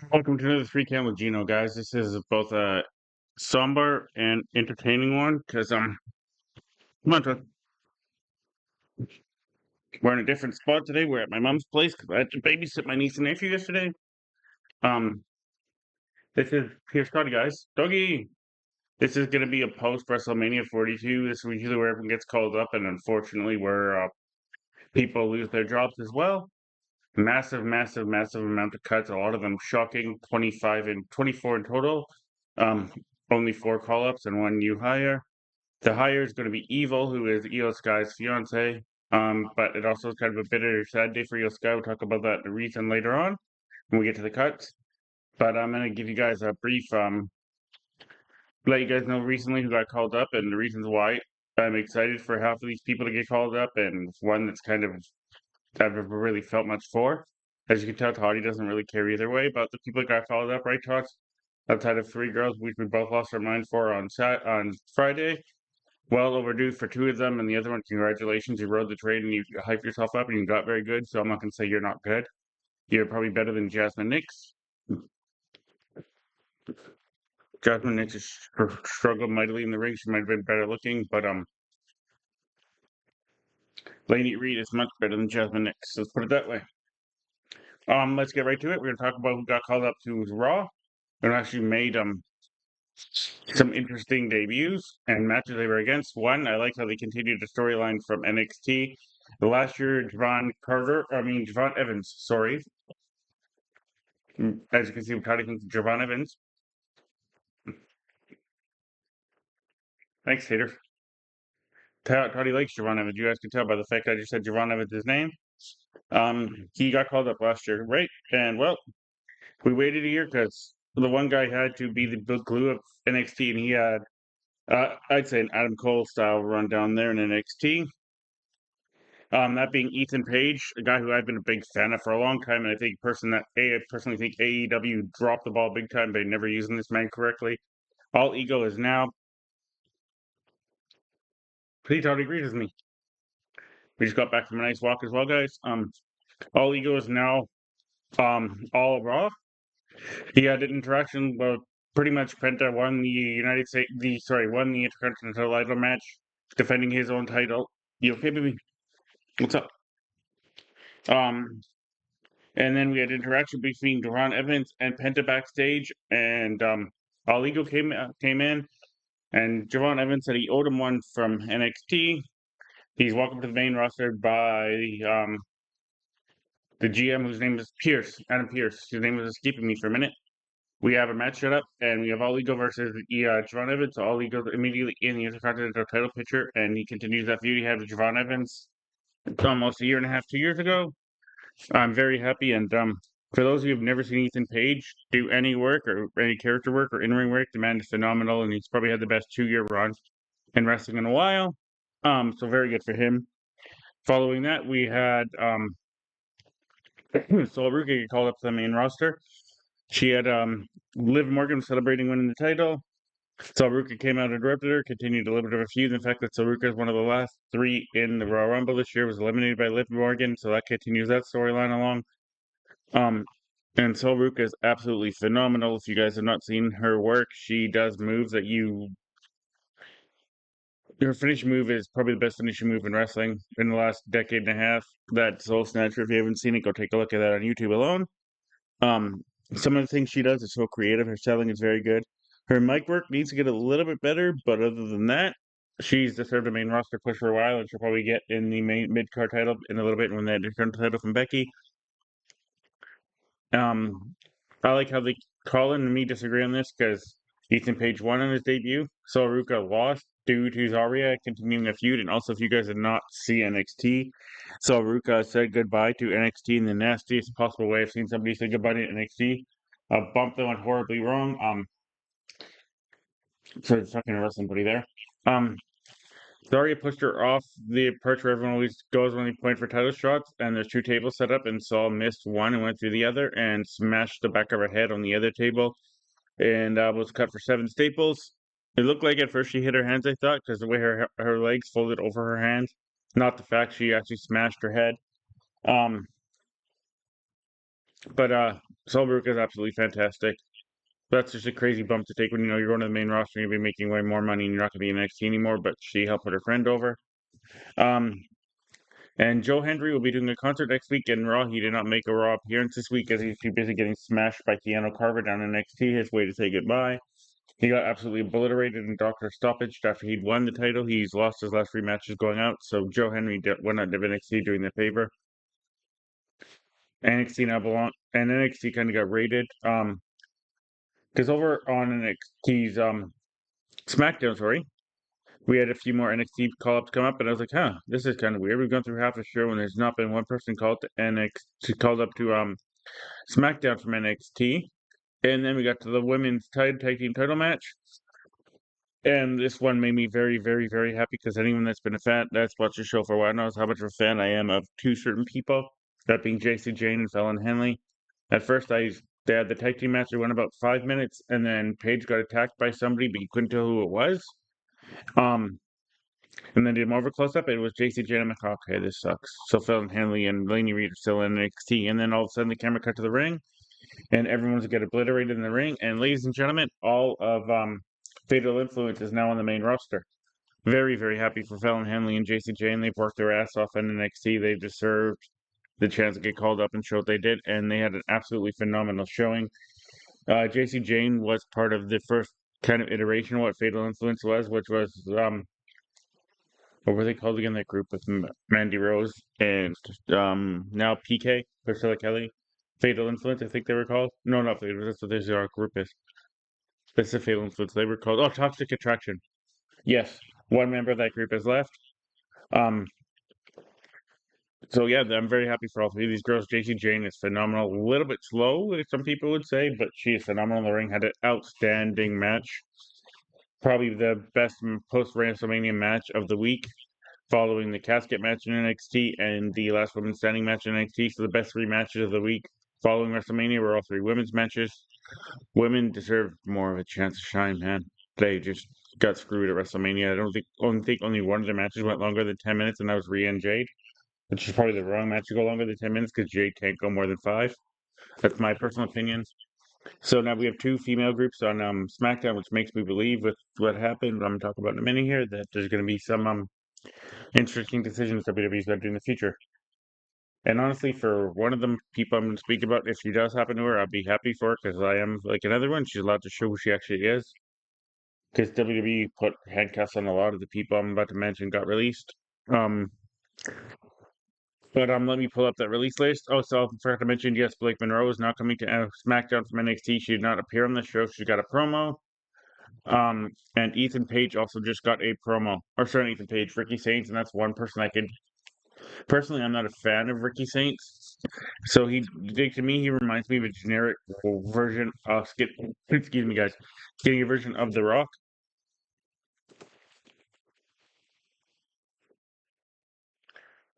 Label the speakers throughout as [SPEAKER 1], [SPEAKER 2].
[SPEAKER 1] Welcome to another 3count with Gino, guys. This is both a somber and entertaining one because come on, we're in a different spot today. We're at my mom's place because I had to babysit my niece and nephew yesterday. Um, this is here's Scotty, guys. Doggy. This is gonna be a post WrestleMania 42. This is usually where everyone gets called up, and unfortunately, where people lose their jobs as well. Massive, massive, massive amount of cuts. A lot of them shocking. 25 and 24 in total. Um, only 4 call ups and 1 new hire. The hire is going to be Evil, who is Io Sky's fiance. But it also is kind of a bitter, sad day for Io Sky. We'll talk about that the reason later on when we get to the cuts. But I'm going to give you guys a brief, let you guys know recently who got called up and the reasons why. I'm excited for half of these people to get called up, and one that's kind of I've never really felt much for. As you can tell, Toddy doesn't really care either way about the people that got called up, right, Todd? Outside of 3 girls, which we both lost our mind for on Friday. Well overdue for 2 of them, and the other one, congratulations, you rode the train and you hyped yourself up and you got very good. So I'm not going to say you're not good. You're probably better than Jasmine Nix. Jasmine Nix has struggled mightily in the ring. She might have been better looking, but Lainey Reed is much better than Jasmine Nix. Let's put it that way. Let's get right to it. We're going to talk about who got called up to Raw and actually made some interesting debuts and matches they were against. One, I like how they continued the storyline from NXT. The last year, Javon Evans, sorry. As you can see, we're talking to Javon Evans. Thanks, Hater. Toddy likes Javon Evans. You guys can tell by the fact I just said Javon Evans' name. He got called up last year, right? And well, we waited a year because the one guy had to be the glue of NXT, and he had, I'd say, an Adam Cole style run down there in NXT. That being Ethan Page, a guy who I've been a big fan of for a long time, and I personally think AEW dropped the ball big time by never using this man correctly. All Ego is now. Please, Toddy agrees with me. We just got back from a nice walk as well, guys. All Ego is now all Raw. He had an interaction, well, pretty much Penta won the won the Intercontinental title match, defending his own title. You okay, baby? What's up? Um, and then we had interaction between Duran Evans and Penta backstage, and All Ego came in, and Javon Evans said he owed him one from NXT. He's welcomed to the main roster by the GM, whose name is Adam Pierce. His name was escaping me for a minute. We have a match set up, and we have All Ego versus Javon Evans. So All Ego immediately in the Intercontinental title picture, and he continues that feud he had with Javon Evans almost a year and a half, 2 years ago. I'm very happy, and for those of you who've never seen Ethan Page do any work or any character work or in-ring work, the man is phenomenal, and he's probably had the best 2-year run in wrestling in a while. So very good for him. Following that, we had Sol Ruka get called up to the main roster. She had Liv Morgan celebrating winning the title. Sol Ruka came out and interrupted her, continued a little bit of a feud. The fact that Sol Ruka is one of the last 3 in the Royal Rumble this year, was eliminated by Liv Morgan, so that continues that storyline along. And Sol Ruka is absolutely phenomenal. If you guys have not seen her work, she does moves that her finishing move is probably the best finishing move in wrestling in the last decade and a half. That Soul Snatcher. If you haven't seen it, go take a look at that on YouTube alone. Some of the things she does is so creative. Her selling is very good. Her mic work needs to get a little bit better, but other than that, she's deserved a main roster push for a while, and she'll probably get in the main mid-card title in a little bit when they return the title from Becky. I like how they Colin and me disagree on this because Ethan Page won on his debut. Sol Ruka lost due to Zarya continuing a feud. And also, if you guys did not see NXT, Sol Ruka said goodbye to NXT in the nastiest possible way I've seen somebody say goodbye to NXT. A bump that went horribly wrong. So fucking wrestling buddy there. Zarya pushed her off the perch where everyone always goes when they point for title shots, and there's 2 tables set up, and Saul missed one and went through the other and smashed the back of her head on the other table, and was cut for 7 staples. It looked like at first she hit her hands, I thought, because the way her legs folded over her hands, not the fact she actually smashed her head. But Solbrook is absolutely fantastic. That's just a crazy bump to take when you know you're going to the main roster and you'll be making way more money and you're not going to be in NXT anymore. But she helped put her friend over. Um, and Joe Hendry will be doing a concert next week in Raw. He did not make a Raw appearance this week as he's too busy getting smashed by Keanu Carver down in NXT. His way to say goodbye. He got absolutely obliterated in Doctor Stoppage after he'd won the title. He's lost his last three matches going out. So Joe Henry went out of NXT doing the favor. NXT now belong, and NXT kind of got raided. Because over on NXT's SmackDown, sorry, we had a few more NXT call ups come up, and I was like, huh, this is kind of weird. We've gone through half the show, and there's not been one person called to NXT, called up to SmackDown from NXT. And then we got to the women's tag team title match. And this one made me very, very, very happy because anyone that's been a fan, that's watched the show for a while, knows how much of a fan I am of two certain people, that being JC Jane and Fallon Henley. At first, they had the tag team match. It went about 5 minutes, and then Paige got attacked by somebody, but you couldn't tell who it was. Um, and then did more of a close up. It was JC Jane. I'm like, okay, this sucks. So Fallon Henley and Lainey Reed are still in NXT, and then all of a sudden the camera cut to the ring, and everyone's get obliterated in the ring. And ladies and gentlemen, all of Fatal Influence is now on the main roster. Very, very happy for Fallon Henley and JC Jane. They've worked their ass off in NXT. They deserved the chance to get called up and show what they did, and they had an absolutely phenomenal showing. JC Jane was part of the first kind of iteration of what Fatal Influence was, which was what were they called again? That group with Mandy Rose and now PK, Priscilla Kelly. Fatal Influence, I think they were called. No, not Fatal. That's what this our group is. That's the Fatal Influence. They were called. Oh, Toxic Attraction. Yes, one member of that group has left. Um, so yeah, I'm very happy for all three of these girls. JC Jane is phenomenal. A little bit slow, as some people would say, but she is phenomenal in the ring. Had an outstanding match. Probably the best post WrestleMania match of the week, following the casket match in NXT and the last women's standing match in NXT. So the best three matches of the week following WrestleMania were all three women's matches. Women deserve more of a chance to shine, man. They just got screwed at WrestleMania. I don't think only one of the matches went longer than 10 minutes, and that was Rhea and Jade, which is probably the wrong match to go longer than 10 minutes because Jade can't go more than five. That's my personal opinion. So now we have two female groups on SmackDown, which makes me believe with what happened. I'm talking about in a minute here that there's going to be some interesting decisions WWE's going to do in the future. And honestly, for one of them people I'm going to speak about, if she does happen to her, I'll be happy for her because I am like another one. She's allowed to show who she actually is. Because WWE put handcuffs on a lot of the people I'm about to mention got released. Um, but let me pull up that release list. Oh, so I forgot to mention, yes, Blake Monroe is now coming to SmackDown from NXT. She did not appear on the show. She got a promo. And Ethan Page also just got a promo. Or sorry, Ethan Page, Ricky Saints, and that's one person I could personally. I'm not a fan of Ricky Saints. So to me, he reminds me of a generic version of excuse me, guys, getting a version of The Rock.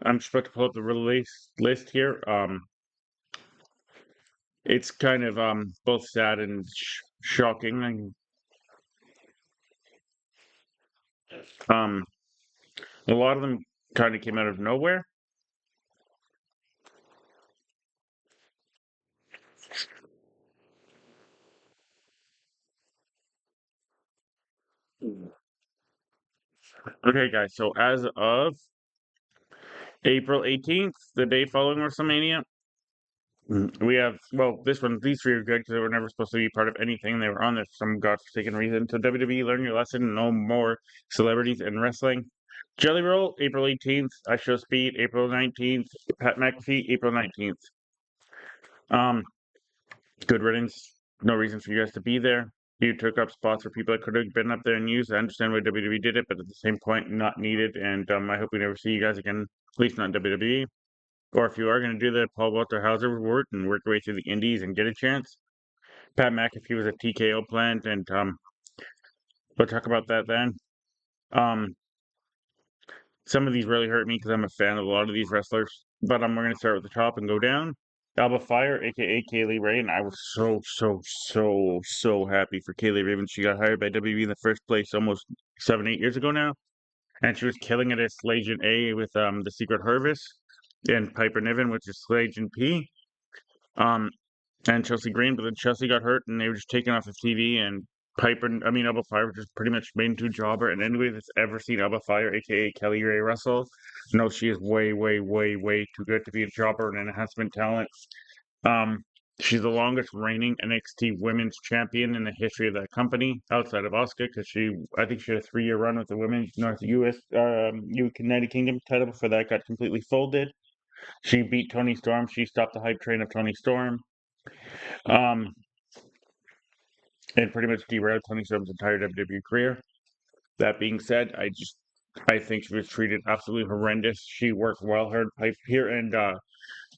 [SPEAKER 1] I'm just about to pull up the release list here. It's kind of both sad and shocking. And, um, a lot of them kind of came out of nowhere. Okay, guys. So as of April 18th, the day following WrestleMania, we have these three are good because they were never supposed to be part of anything. They were on there for some godforsaken reason. So WWE, learn your lesson. No more celebrities in wrestling. Jelly Roll, April 18th. I Show Speed, April 19th. Pat McAfee, April 19th. Um, Good riddance. No reason for you guys to be there. You took up spots for people that could have been up there and used. I understand why WWE did it, but at the same point, not needed. And I hope we never see you guys again, at least not in WWE. Or if you are going to do the Paul Walter Hauser work and work your way through the indies and get a chance, Pat McAfee was a TKO plant, and we'll talk about that then. Um, some of these really hurt me because I'm a fan of a lot of these wrestlers, but we're going to start with the top and go down. Alba Fire, aka Kaylee Ray, and I was so happy for Kaylee Ray when she got hired by WWE in the first place almost 7, 8 years ago now, and she was killing it as Legion A with the Secret Harvest and Piper Niven, which is Legion P. Um, and Chelsea Green, but then Chelsea got hurt and they were just taken off the TV. And Alba Fire just pretty much made into a jobber. And anybody that's ever seen Alba Fire, aka Kelly Ray Russell, knows she is way, way, way, way too good to be a jobber and an enhancement talent. Um, she's the longest reigning NXT Women's Champion in the history of that company, outside of Asuka, because I think she had a 3-year run with the Women's North US, United Kingdom title before that got completely folded. She beat Tony Storm. She stopped the hype train of Tony Storm. Um, and pretty much derailed Tony Storm's entire WWE career. That being said, I think she was treated absolutely horrendous. She worked well, her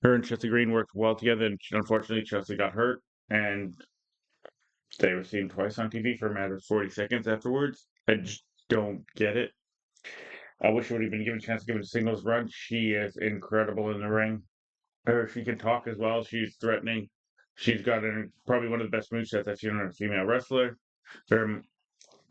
[SPEAKER 1] and Chelsea Green worked well together, and unfortunately Chelsea got hurt, and they were seen twice on TV for a matter of 40 seconds afterwards. I just don't get it. I wish she would have been given a chance to give it a singles run. She is incredible in the ring. She can talk as well. She's threatening. She's got probably one of the best movesets I've seen on a female wrestler. Her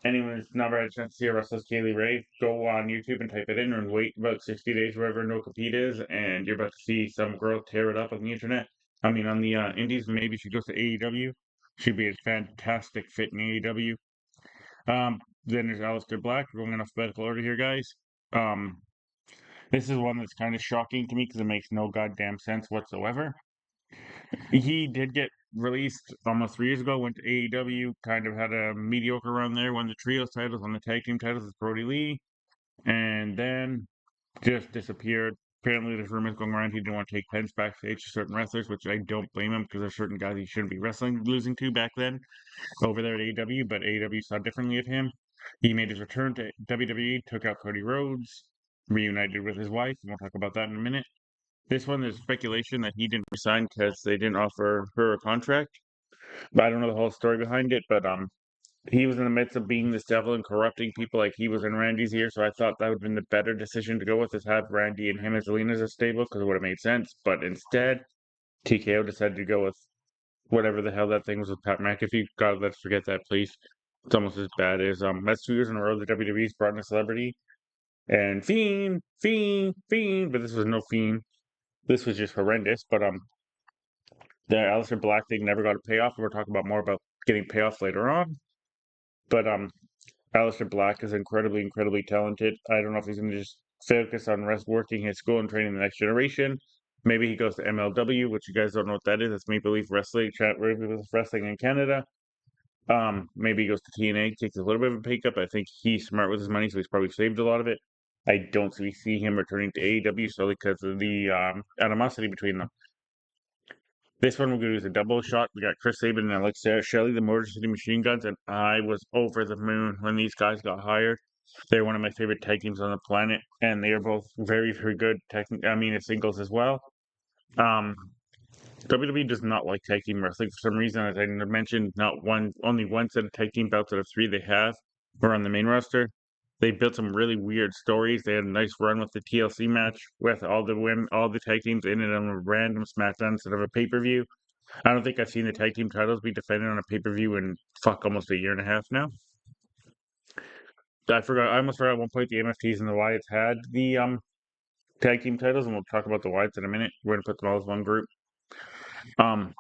[SPEAKER 1] Anyone who's never had a chance to see her wrestle as Kaylee Ray, go on YouTube and type it in and wait about 60 days wherever No Compete is, and you're about to see some girl tear it up on the internet. I mean, on the indies, maybe she goes to AEW. She'd be a fantastic fit in AEW. Then there's Aleister Black. We're going in alphabetical order here, guys. Um, this is one that's kind of shocking to me because it makes no goddamn sense whatsoever. He did get released almost 3 years ago, went to AEW, kind of had a mediocre run there, won the trios titles, won the tag team titles with Brody Lee, and then just disappeared. Apparently, there's rumors going around he didn't want to take pens backstage to certain wrestlers, which I don't blame him because there's certain guys he shouldn't be losing to back then over there at AEW, but AEW saw differently of him. He made his return to WWE, took out Cody Rhodes, reunited with his wife, and we'll talk about that in a minute. This one, there's speculation that he didn't resign because they didn't offer her a contract. But I don't know the whole story behind it. But he was in the midst of being this devil and corrupting people like he was in Randy's ear. So I thought that would have been the better decision to go with is have Randy and him as Zelina as a stable because it would have made sense. But instead, TKO decided to go with whatever the hell that thing was with Pat McAfee. God, let's forget that, please. It's almost as bad as that's 2 years in a row the WWE's brought in a celebrity and Fiend, Fiend, Fiend, but this was no Fiend. This was just horrendous. But the Aleister Black thing never got a payoff. We're talking about more about getting payoff later on. But Aleister Black is incredibly, incredibly talented. I don't know if he's going to just focus on working his school and training the next generation. Maybe he goes to MLW, which you guys don't know what that is. That's Maple Leaf Wrestling, Wrestling in Canada. Maybe he goes to TNA, takes a little bit of a pay cut, but I think he's smart with his money, so he's probably saved a lot of it. I don't see him returning to AEW solely because of the animosity between them. This one we're going to use a double shot. We got Chris Sabin and Alex Shelley, the Motor City Machine Guns, and I was over the moon when these guys got hired. They're one of my favorite tag teams on the planet, and they are both very, very good. Singles as well. Um, WWE does not like tag team wrestling for some reason. As I mentioned, only one set of tag team belts out of 3 they have were on the main roster. They built some really weird stories. They had a nice run with the TLC match with all the women, all the tag teams in it on a random SmackDown instead of a pay-per-view. I don't think I've seen the tag team titles be defended on a pay-per-view in almost a year and a half now. I almost forgot at one point the MFTs and the Wyatts had the tag team titles, and we'll talk about the Wyatts in a minute. We're gonna put them all as one group. Um,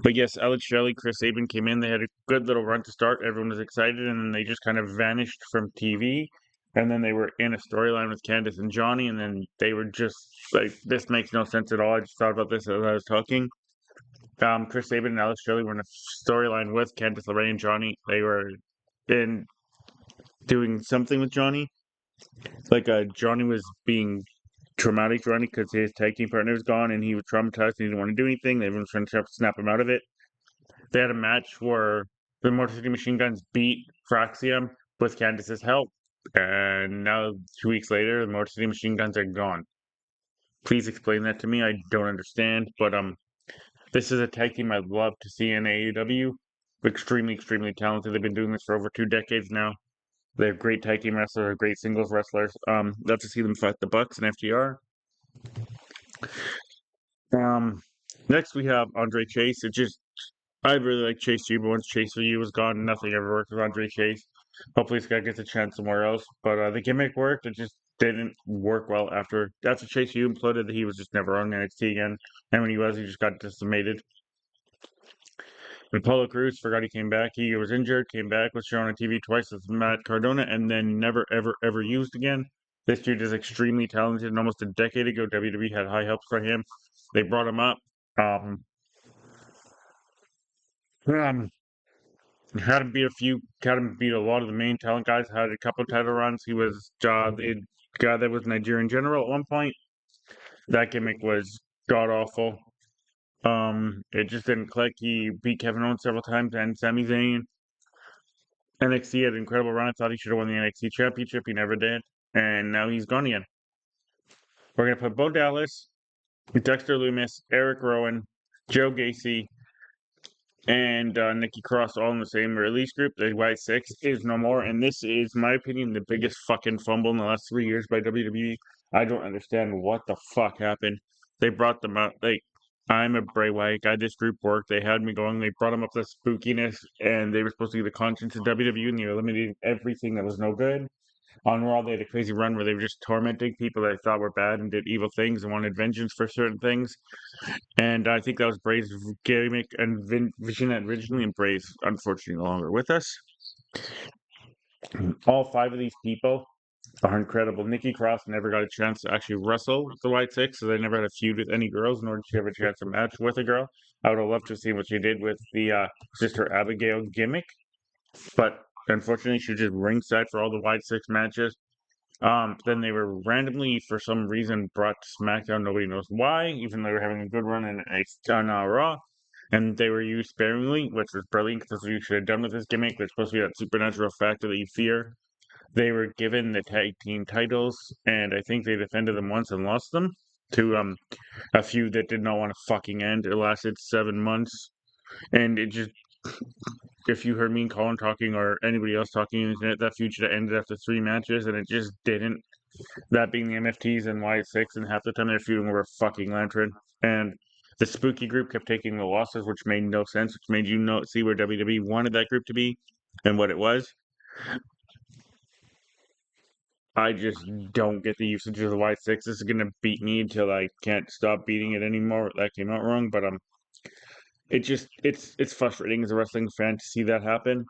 [SPEAKER 1] but yes, Alex Shelley, Chris Sabin came in. They had a good little run to start. Everyone was excited, and then they just kind of vanished from TV. And then they were in a storyline with Candice and Johnny, and then they were just like, "This makes no sense at all." I just thought about this as I was talking. Chris Sabin and Alex Shelley were in a storyline with Candice LeRae and Johnny. They were in doing something with Johnny. Like Johnny was being traumatic for Johnny because his tag team partner was gone and he was traumatized and he didn't want to do anything. Everyone was trying to snap him out of it. They had a match where the Motor City Machine Guns beat Fraxium with Candice's help. And now 2 weeks later, the Motor City Machine Guns are gone. Please explain that to me. I don't understand. But this is a tag team I'd love to see in AEW. Extremely, extremely talented. They've been doing this for over 2 decades now. They're great tag team wrestlers, great singles wrestlers. Love to see them fight the Bucks and FTR. Next we have Andre Chase. I really like Chase G, but once Chase for You was gone, nothing ever worked with Andre Chase. Hopefully this guy gets a chance somewhere else. But the gimmick worked. It just didn't work well after Chase U imploded. He was just never on NXT again, and when he was, he just got decimated. And Apollo Crews forgot he came back. He was injured, came back, was shown on TV twice as Matt Cardona, and then never, ever, ever used again. This dude is extremely talented, and almost a decade ago, WWE had high hopes for him. They brought him up. Um, had him beat a lot of the main talent guys. Had a couple title runs. He was the guy that was Nigerian general at one point. That gimmick was god awful. It just didn't click. He beat Kevin Owens several times and Sami Zayn. NXT had an incredible run. I thought he should have won the NXT championship. He never did. And now he's gone again. We're going to put Bo Dallas, Dexter Lumis, Eric Rowan, Joe Gacy, and Nikki Cross all in the same release group. The White Six is no more. And this is, in my opinion, the biggest fucking fumble in the last 3 years by WWE. I don't understand what the fuck happened. They brought them up. I'm a Bray Wyatt guy. This group worked. They had me going. They brought them up the spookiness, and they were supposed to be the conscience of WWE, and they eliminated everything that was no good. On Raw, they had a crazy run where they were just tormenting people that they thought were bad and did evil things and wanted vengeance for certain things. And I think that was Bray's gimmick and vision originally, and Bray's unfortunately no longer with us. All 5 of these people are incredible. Nikki Cross never got a chance to actually wrestle the White Six, so they never had a feud with any girls, nor did she have a chance to match with a girl. I would have loved to see what she did with the Sister Abigail gimmick, but unfortunately, she was just ringside for all the White Six matches. Then they were randomly, for some reason, brought to SmackDown. Nobody knows why, even though they were having a good run on Raw. And they were used sparingly, which was brilliant because that's what you should have done with this gimmick. That's supposed to be that supernatural factor that you fear. They were given the tag team titles, and I think they defended them once and lost them to a feud that did not want to fucking end. It lasted 7 months, and it just, if you heard me and Colin talking or anybody else talking on the internet, that feud should have ended after 3 matches, and it just didn't. That being the MFTs and Wyatt Six, and half the time they're feuding over fucking Lantern. And the spooky group kept taking the losses, which made no sense, which made you see where WWE wanted that group to be and what it was. I just don't get the usage of the White Six. This is gonna beat me until I can't stop beating it anymore. That came out wrong, but it's frustrating as a wrestling fan to see that happen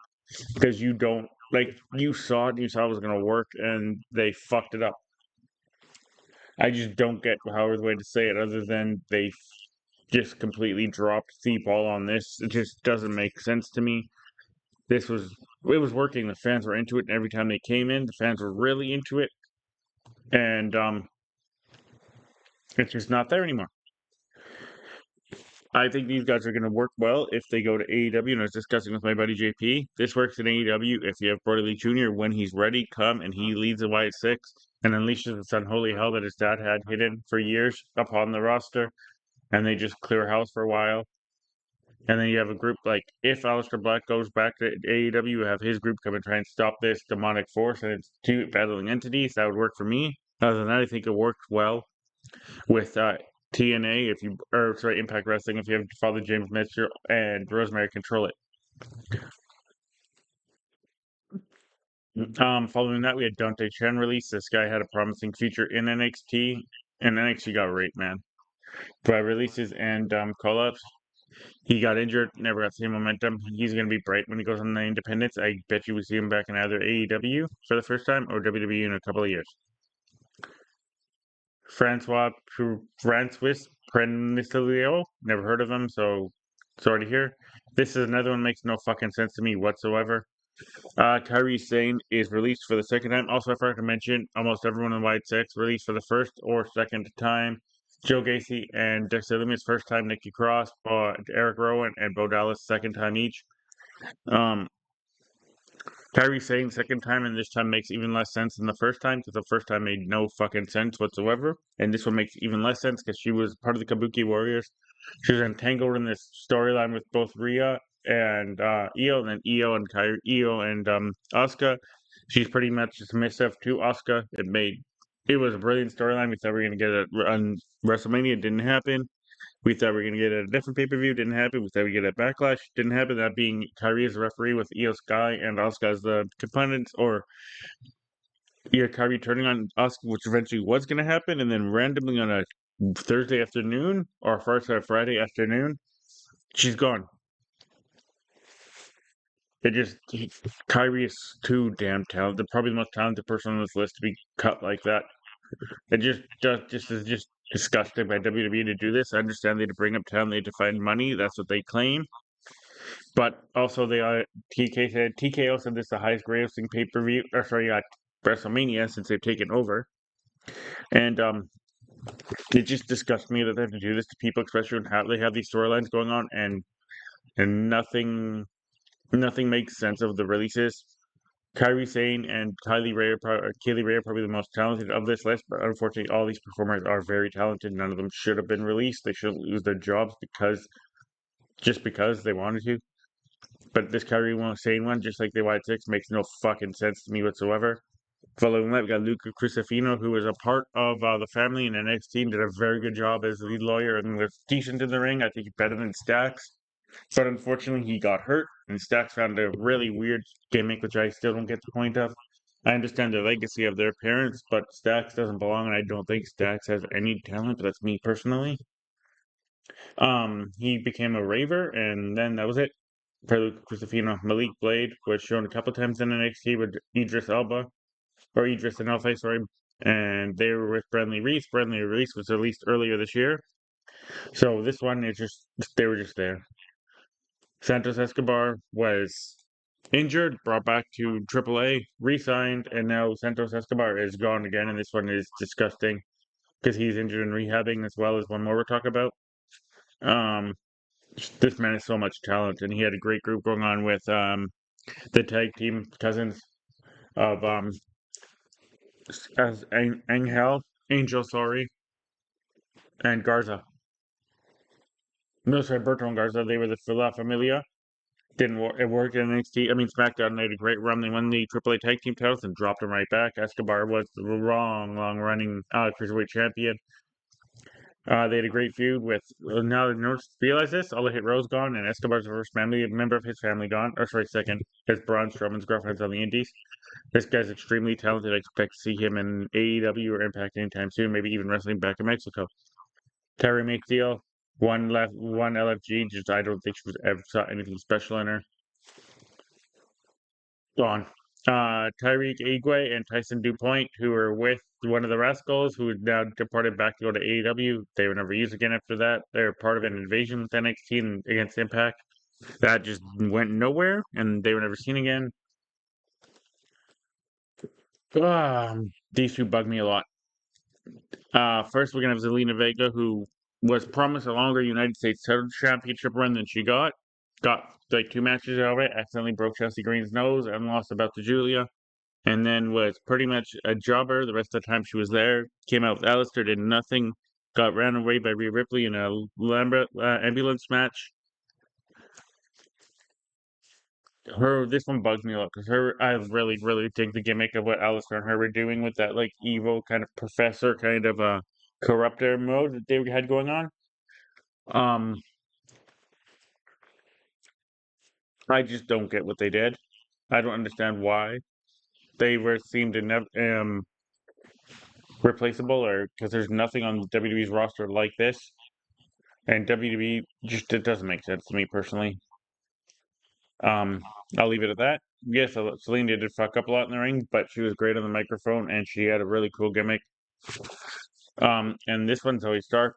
[SPEAKER 1] because you don't you saw it and you saw it was gonna work and they fucked it up. I just don't get however the way to say it other than they just completely dropped the ball on this. It just doesn't make sense to me. This was it was working. The fans were into it, and every time they came in, the fans were really into it, and it's just not there anymore. I think these guys are going to work well if they go to AEW. And I was discussing with my buddy JP. This works in AEW if you have Brody Lee Jr. when he's ready, come and he leads the White Six and unleashes this unholy hell that his dad had hidden for years upon the roster, and they just clear house for a while. And then you have a group like if Aleister Black goes back to AEW, you have his group come and try and stop this demonic force, and it's 2 battling entities. That would work for me. Other than that, I think it works well with TNA Impact Wrestling if you have Father James Mitchell and Rosemary control it. Following that, we had Dante Chen release. This guy had a promising future in NXT, and NXT got raped, man, by releases and call-ups. He got injured, never got the same momentum. He's going to be bright when he goes on the independents. I bet you we see him back in either AEW for the first time or WWE in a couple of years. Francois Prenislio, never heard of him, so sorry to hear. This is another one that makes no fucking sense to me whatsoever. Kairi Sane is released for the second time. Also, I forgot to mention, almost everyone in White Six released for the first or second time. Joe Gacy and Dexter Lumis first time. Nikki Cross, Eric Rowan, and Bo Dallas second time each. Kairi Sane second time, and this time makes even less sense than the first time because the first time made no fucking sense whatsoever, and this one makes even less sense because she was part of the Kabuki Warriors. She was entangled in this storyline with both Rhea and Io, and then Io and Asuka. She's pretty much submissive to Asuka. It was a brilliant storyline. We thought we were gonna get it on WrestleMania. It didn't happen. We thought we were gonna get it at a different pay-per-view. Didn't happen. We thought we'd get it at Backlash. Didn't happen. That being Kairi as the referee with Io Sky and Asuka as the components or yeah, Kyrie turning on us, which eventually was going to happen, and then randomly on a Thursday afternoon or first a Friday afternoon, she's gone. It just Kyrie is too damn talented. Probably the most talented person on this list to be cut like that. It just is just disgusting by WWE to do this. I understand they had to bring up talent, they had to find money. That's what they claim. But also, they TKO said this is the highest grossing pay per view. Or sorry, WrestleMania since they've taken over, and it just disgusts me that they have to do this to people, especially when they have these storylines going on, and nothing makes sense of the releases. Kyrie Sane and Kaylee Ray are probably the most talented of this list, but unfortunately, all these performers are very talented. None of them should have been released. They shouldn't lose their jobs just because they wanted to. But this Kyrie Sane one, just like the White Six, makes no fucking sense to me whatsoever. Following that, we got Luca Crucifino, who was a part of the family in NXT and did a very good job as the lead lawyer and was decent in the ring. I think better than Stacks. But unfortunately, he got hurt, and Stacks found a really weird gimmick, which I still don't get the point of. I understand the legacy of their parents, but Stacks doesn't belong, and I don't think Stacks has any talent. But that's me personally. He became a raver, and then that was it. For Crucifino, Malik Blade was shown a couple times in NXT with Idris Elba, or Idris and Elfa, sorry, and they were with Brentley Reese. Brentley Reese was released earlier this year, so this one is just they were just there. Santos Escobar was injured, brought back to AAA, re-signed, and now Santos Escobar is gone again. And this one is disgusting because he's injured and rehabbing as well as one more we'll talk about. Um, this man has so much talent, and he had a great group going on with the tag team cousins of as Angel, and Garza. No, sorry, Bertrand Garza. They were the La Familia. Didn't work. It worked in NXT. I mean, SmackDown. They had a great run. They won the AAA Tag Team titles and dropped them right back. Escobar was the long running cruiserweight champion. They had a great feud with. Now that no realize this, all the Hit Row's gone, and Escobar's the first family member of his family gone. Or sorry, second. His Braun Strowman's girlfriend's on the Indies. This guy's extremely talented. I expect to see him in AEW or Impact anytime soon. Maybe even wrestling back in Mexico. Terry McSteele, one LFG. Just I don't think she was ever saw anything special in her. Gone. Tyreek Igwe and Tyson DuPont, who were with one of the Rascals, who now departed back to go to AEW. They were never used again after that. They were part of an invasion with NXT and against Impact. That just went nowhere, and they were never seen again. These two bug me a lot. First, we're gonna have Zelina Vega, who was promised a longer United States title championship run than she got. Got like two matches out of it, accidentally broke Chelsea Green's nose and lost about to Julia. And then was pretty much a jobber the rest of the time she was there. Came out with Alistair, did nothing. Got ran away by Rhea Ripley in a ambulance match. This one bugs me a lot because I really dig the gimmick of what Alistair and her were doing with that like evil kind of professor kind of corruptor mode that they had going on. Um, I just don't get what they did. I don't understand why they were seemed to never replaceable, or because there's nothing on WWE's roster like this, and WWE just it doesn't make sense to me personally. Um, I'll leave it at that. Yes, Selena did fuck up a lot in the ring, but she was great on the microphone, and she had a really cool gimmick. And this one's Zoe Stark.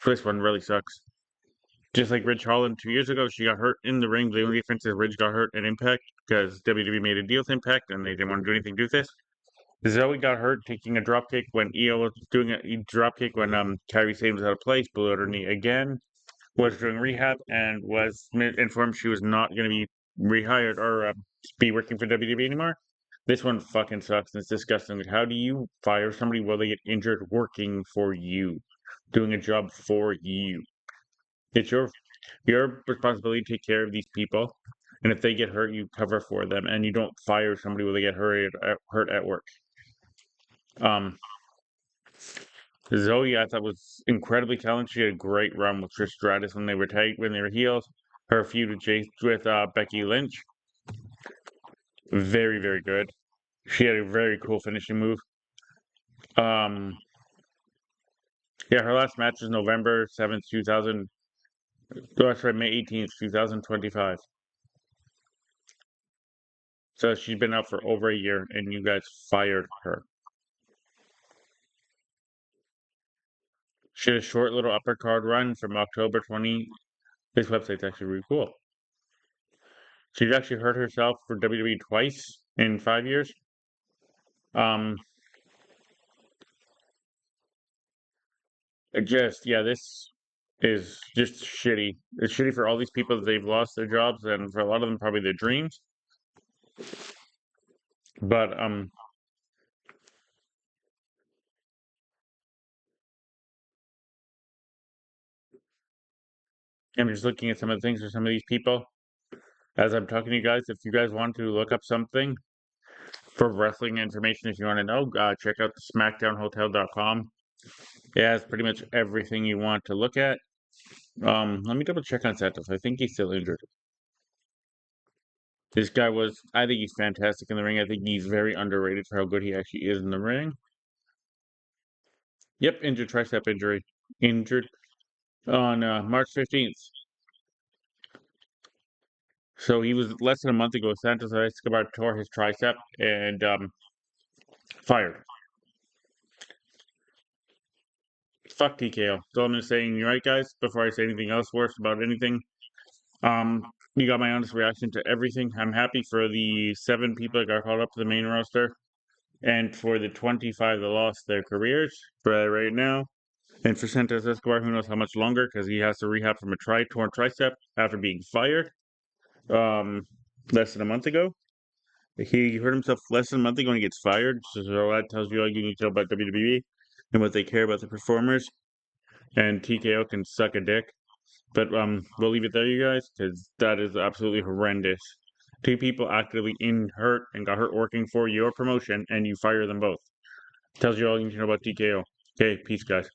[SPEAKER 1] This one really sucks. Just like Ridge Holland 2 years ago, she got hurt in the ring. The only difference is Ridge got hurt in Impact because WWE made a deal with Impact and they didn't want to do anything to do with this. Zoe got hurt taking a dropkick when EO was doing a dropkick when Kairi Sane was out of place, blew out her knee again, was doing rehab, and was informed she was not going to be rehired or be working for WWE anymore. This one fucking sucks and it's disgusting. Like, how do you fire somebody while they get injured working for you, doing a job for you? It's your responsibility to take care of these people, and if they get hurt, you cover for them, and you don't fire somebody when they get hurt at work. Um, Zoe, I thought was incredibly talented. She had a great run with Trish Stratus when they were heels. Her feud with Becky Lynch, very good. She had a very cool finishing move. Um, yeah, her last match is November 7th, 2000. Oh, sorry, May 18th, 2025. So she's been out for over a year, and you guys fired her. She had a short little upper card run from October 20. This website's actually really cool. She's actually hurt herself for WWE twice in 5 years. Um, yeah, this is just shitty. It's shitty for all these people that they've lost their jobs, and for a lot of them, probably their dreams. But I'm just looking at some of the things for some of these people as I'm talking to you guys. If you guys want to look up something for wrestling information, if you want to know, check out the SmackDownHotel.com. It has pretty much everything you want to look at. Let me double check on Santos. I think he's still injured. This guy I think he's fantastic in the ring. I think he's very underrated for how good he actually is in the ring. Yep, injured tricep injury. Injured on March 15th. So he was less than a month ago. Santos Escobar tore his tricep and fired. Fuck TKO. So I'm just saying, you're right, guys. Before I say anything else worse about anything, you got my honest reaction to everything. I'm happy for the 7 people that got called up to the main roster, and for the 25 that lost their careers for right now. And for Santos Escobar, who knows how much longer, because he has to rehab from a torn tricep after being fired less than a month ago. He hurt himself less than a month ago when he gets fired. So that tells you all you need to know about WWE and what they care about the performers. And TKO can suck a dick. But we'll leave it there, you guys, because that is absolutely horrendous. 2 people actively hurt and got hurt working for your promotion, and you fire them both. Tells you all you need to know about TKO. Okay, peace, guys.